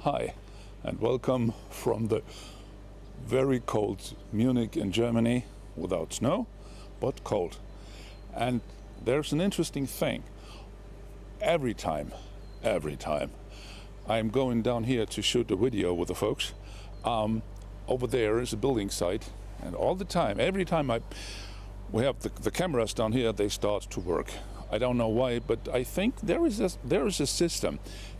Hi, and welcome from the very cold Munich in Germany, without snow, but cold. And there's an interesting thing. Every time I'm going down here to shoot a video with the folks, over there is a building site, and all the time, every time we have the cameras down here, they start to work. I don't know why, but I think there is a system.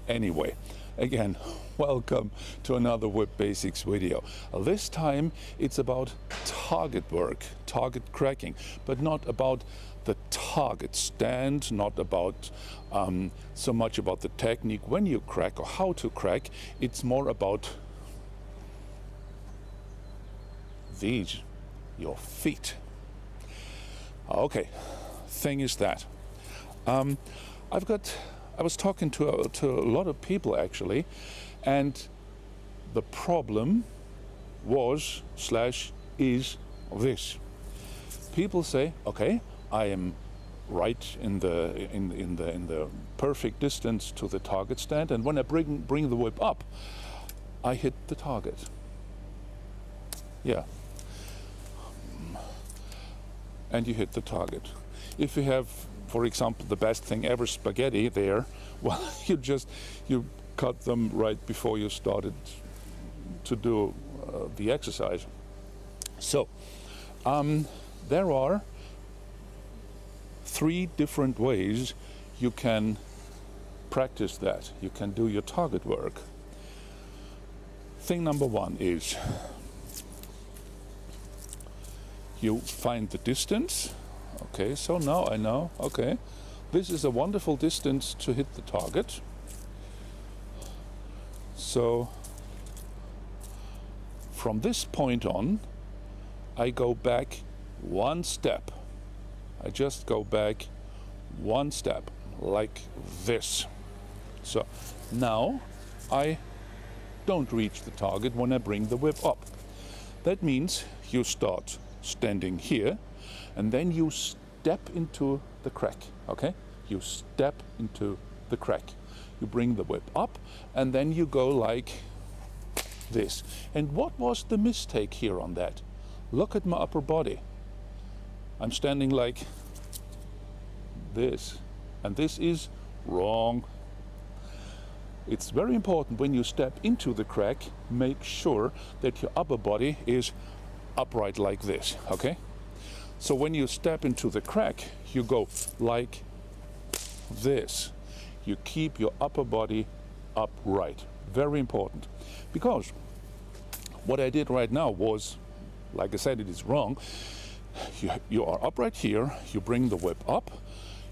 Anyway, again, welcome to another Whip Basics video. This time it's about target work, target cracking, but not about the target stand, not about so much about the technique when you crack or how to crack. It's more about your feet. Okay, thing is that I was talking to a lot of people actually, and the problem was / is this. People say, okay, I am right in the perfect distance to the target stand, and when I bring the whip up, I hit the target. Yeah. And you hit the target. If you have, for example, the best thing ever, spaghetti there, well, you cut them right before you started to do the exercise. So there are 3 different ways you can practice that. You can do your target work. Thing number 1 is you find the distance. Okay, so now I know, okay, this is a wonderful distance to hit the target. So from this point on, I go back 1 step. I just go back 1 step, like this. So now I don't reach the target when I bring the whip up. That means you start standing here, and then you step into the crack, okay? You step into the crack. You bring the whip up, and then you go like this. And what was the mistake here on that? Look at my upper body. I'm standing like this, and this is wrong. It's very important when you step into the crack, make sure that your upper body is upright like this, okay? So when you step into the crack, you go like this. You keep your upper body upright. Very important. Because what I did right now was, like I said, it is wrong. You are upright here, you bring the whip up,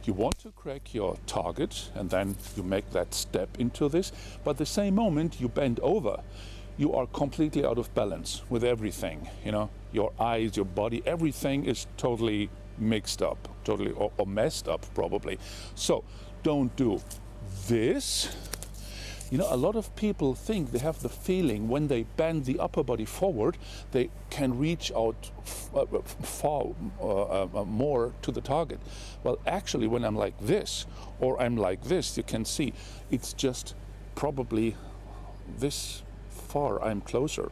you want to crack your target, and then you make that step into this, but the same moment you bend over, you are completely out of balance with everything, you know, your eyes, your body, everything is totally mixed up, totally or messed up probably. So don't do this. You know, a lot of people think they have the feeling when they bend the upper body forward, they can reach out far more to the target. Well, actually, when I'm like this, or I'm like this, you can see it's just probably this far. I'm closer,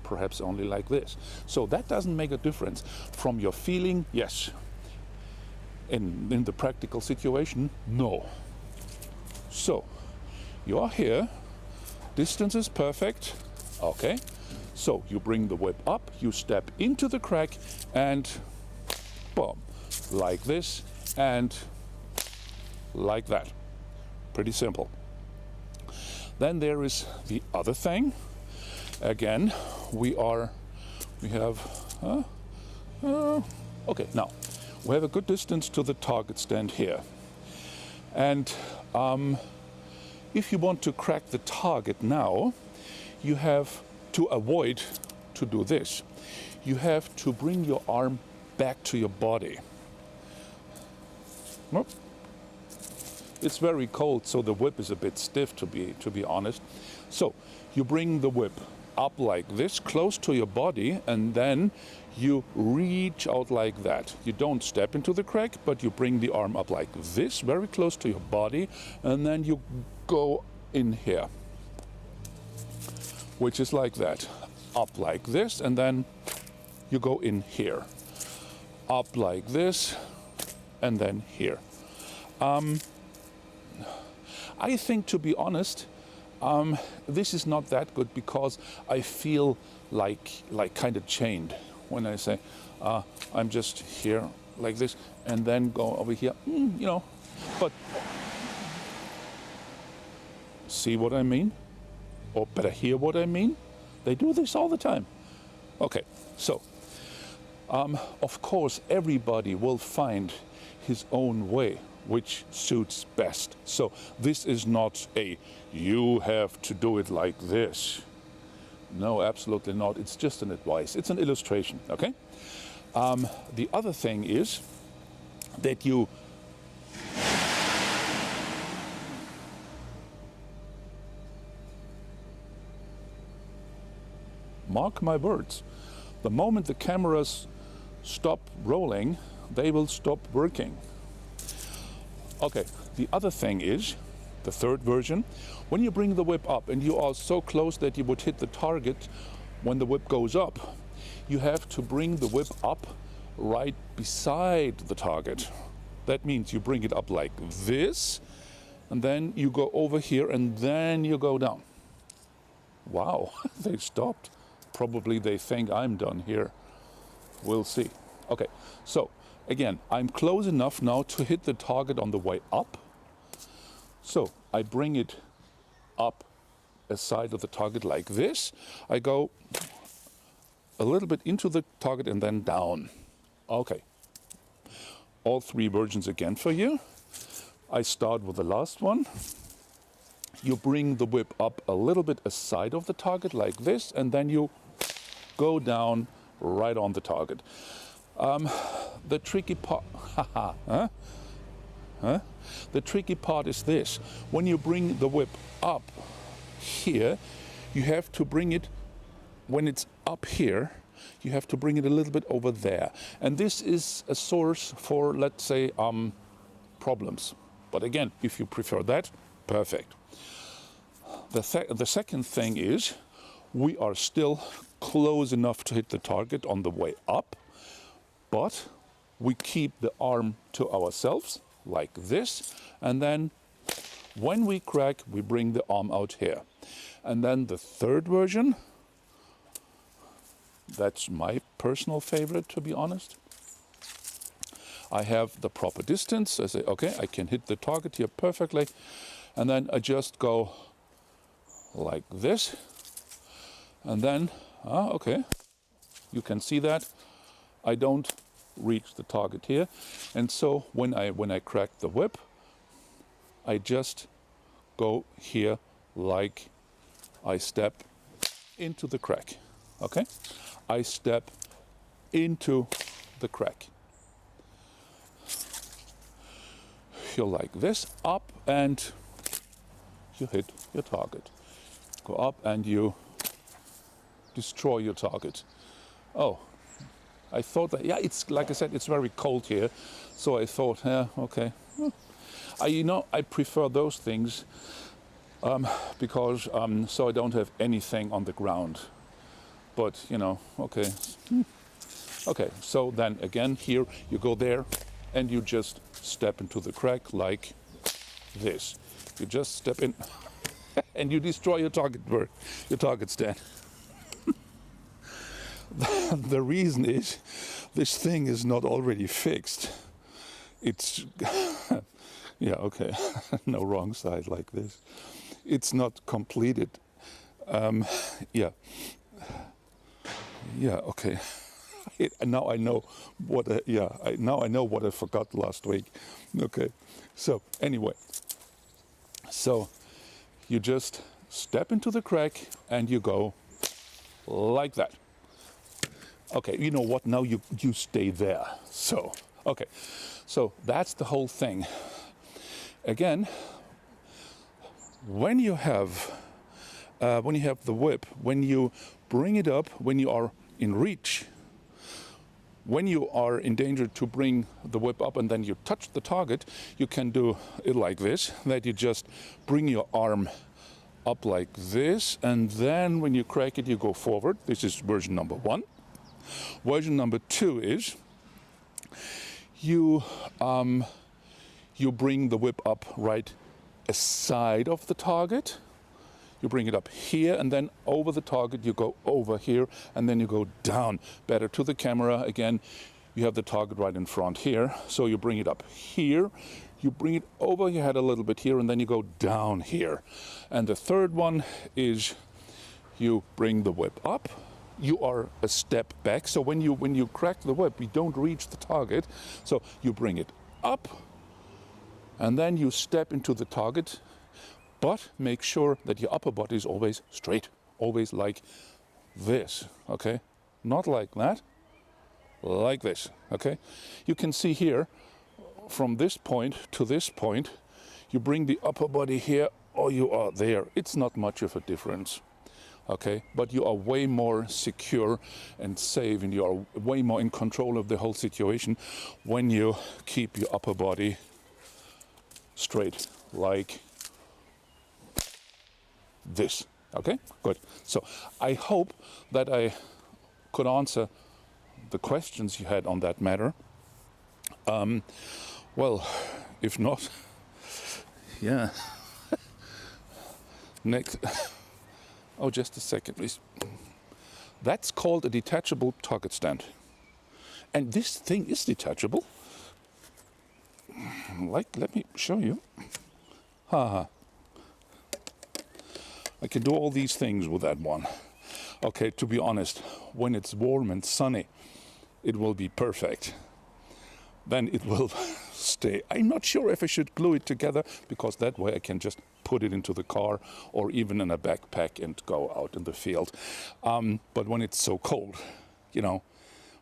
perhaps only like this. So that doesn't make a difference from your feeling. Yes. In the practical situation, no. So you are here, distance is perfect, okay, so you bring the whip up, you step into the crack, and boom, like this and like that. Pretty simple. Then there is the other thing. Again, okay, now we have a good distance to the target stand here, and if you want to crack the target now, you have to avoid to do this. You have to bring your arm back to your body. Nope. It's very cold, so the whip is a bit stiff, to be honest. So you bring the whip up like this, close to your body, and then you reach out like that. You don't step into the crack, but you bring the arm up like this, very close to your body, and then you go in here. which is like that. Up like this, and then you go in here. Up like this, and then here. I think, to be honest, this is not that good because I feel like kind of chained when I say I'm just here like this and then go over here, you know. But see what I mean? Or better hear what I mean? They do this all the time. Okay, so of course everybody will find his own way which suits best. So this is not a you have to do it like this. No, absolutely not. It's just an advice. It's an illustration, okay? The other thing is that you mark my words. The moment the cameras stop rolling, they will stop working. Okay, the other thing is, the third version, when you bring the whip up and you are so close that you would hit the target when the whip goes up, you have to bring the whip up right beside the target. That means you bring it up like this, and then you go over here, and then you go down. Wow, they stopped. Probably they think I'm done here. We'll see. Okay, so again, I'm close enough now to hit the target on the way up. So I bring it up a side of the target like this. I go a little bit into the target and then down. Okay, all three versions again for you. I start with the last one. You bring the whip up a little bit aside of the target like this, and then you go down right on the target. The tricky part, The tricky part is this: when you bring the whip up here, you have to bring it, when it's up here, you have to bring it a little bit over there. And this is a source for, let's say, problems. But again, if you prefer that, perfect. The second thing is, we are still close enough to hit the target on the way up, but we keep the arm to ourselves, like this, and then when we crack, we bring the arm out here. And then the third version, that's my personal favorite, to be honest. I have the proper distance. I say, okay, I can hit the target here perfectly, and then I just go like this, and then, okay, you can see that I don't reach the target here. And so when I crack the whip, I just go here like I step into the crack. Okay, I step into the crack. You're like this, up, and you hit your target. Go up and you destroy your target. Oh, I thought that, yeah, it's like I said, it's very cold here, so I thought, yeah, okay. I prefer those things because so I don't have anything on the ground. But okay. Okay, so then again, here you go there, and you just step into the crack like this. You just step in, and you destroy your target stand. The reason is, this thing is not already fixed. It's, yeah, okay, no, wrong side like this. It's not completed. Yeah, okay. Now I know what. Now I know what I forgot last week. Okay, so anyway, so you just step into the crack and you go like that. Okay, you know what? Now you stay there. So okay, so that's the whole thing. Again, when you have the whip, when you bring it up, when you are in reach, when you are in danger to bring the whip up and then you touch the target, you can do it like this, that you just bring your arm up like this, and then when you crack it, you go forward. This is version number 1. Version number 2 is you bring the whip up right aside of the target. You bring it up here, and then over the target you go over here, and then you go down. Better to the camera. Again, you have the target right in front here, so you bring it up here, you bring it over your head a little bit here, and then you go down here. And the third one is you bring the whip up. You are a step back, so when you crack the whip, you don't reach the target, so you bring it up, and then you step into the target, but make sure that your upper body is always straight, always like this, okay? Not like that, like this, okay? You can see here, from this point to this point, you bring the upper body here, or you are there. It's not much of a difference, okay? But you are way more secure and safe, and you are way more in control of the whole situation when you keep your upper body straight, like this, okay? Good. So I hope that I could answer the questions you had on that matter. Well, if not, yeah. Next. Oh, just a second, please. That's called a detachable target stand. And this thing is detachable. Like, let me show you. Haha. I can do all these things with that one. Okay, to be honest, when it's warm and sunny, it will be perfect. Then it will stay. I'm not sure if I should glue it together, because that way I can just put it into the car or even in a backpack and go out in the field. But when it's so cold, you know,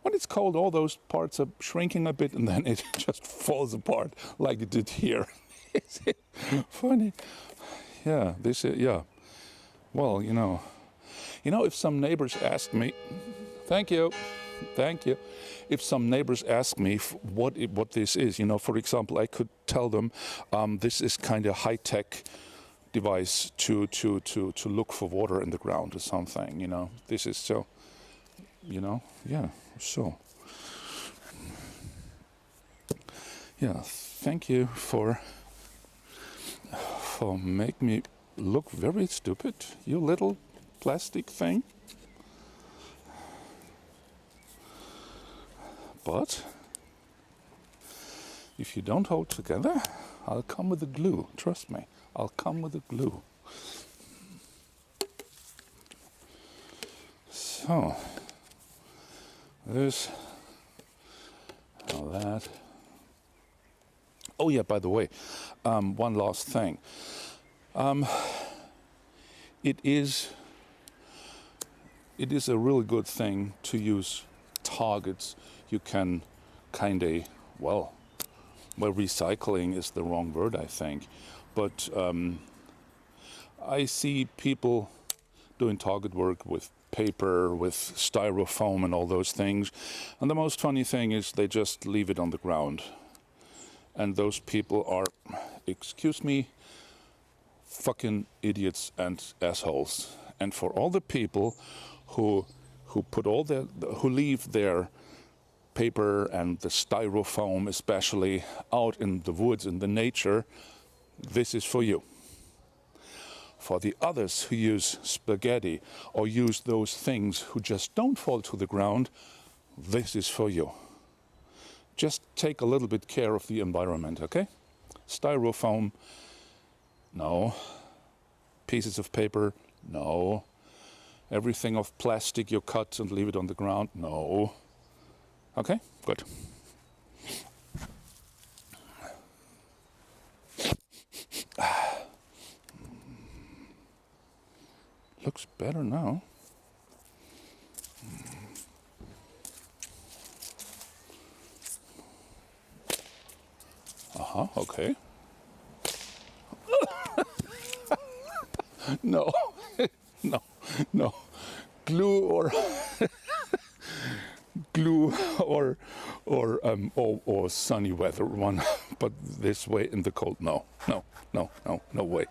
when it's cold, all those parts are shrinking a bit, and then it just falls apart like it did here. Is it funny? Yeah, this is, yeah. Well, you know, if some neighbors ask me, thank you. If some neighbors ask me what this is, you know, for example, I could tell them this is kind of high-tech device to look for water in the ground or something. You know, this is so, you know, yeah. So, yeah. Thank you for make me look very stupid, you little plastic thing. But if you don't hold together, I'll come with the glue. Trust me, I'll come with the glue. So, there's all that. Oh yeah, by the way, one last thing. It is a really good thing to use targets you can kind of, well, recycling is the wrong word, I think. But I see people doing target work with paper, with styrofoam and all those things. And the most funny thing is they just leave it on the ground. And those people are, excuse me, fucking idiots and assholes. And for all the people who leave their paper and the styrofoam especially out in the woods, in the nature, this is for you. For the others who use spaghetti or use those things who just don't fall to the ground, this is for you. Just take a little bit care of the environment, okay? Styrofoam, no. Pieces of paper, no. Everything of plastic you cut and leave it on the ground, no. Okay, good. Looks better now. Okay. No, no. Glue or sunny weather one, but this way in the cold, no way.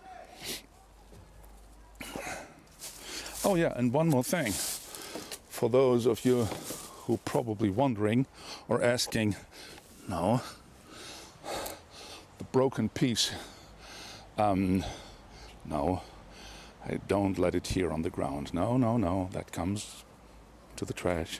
Oh yeah, and one more thing. For those of you who are probably wondering or asking, no, the broken piece, no, I don't let it here on the ground. No, no, no, that comes to the trash.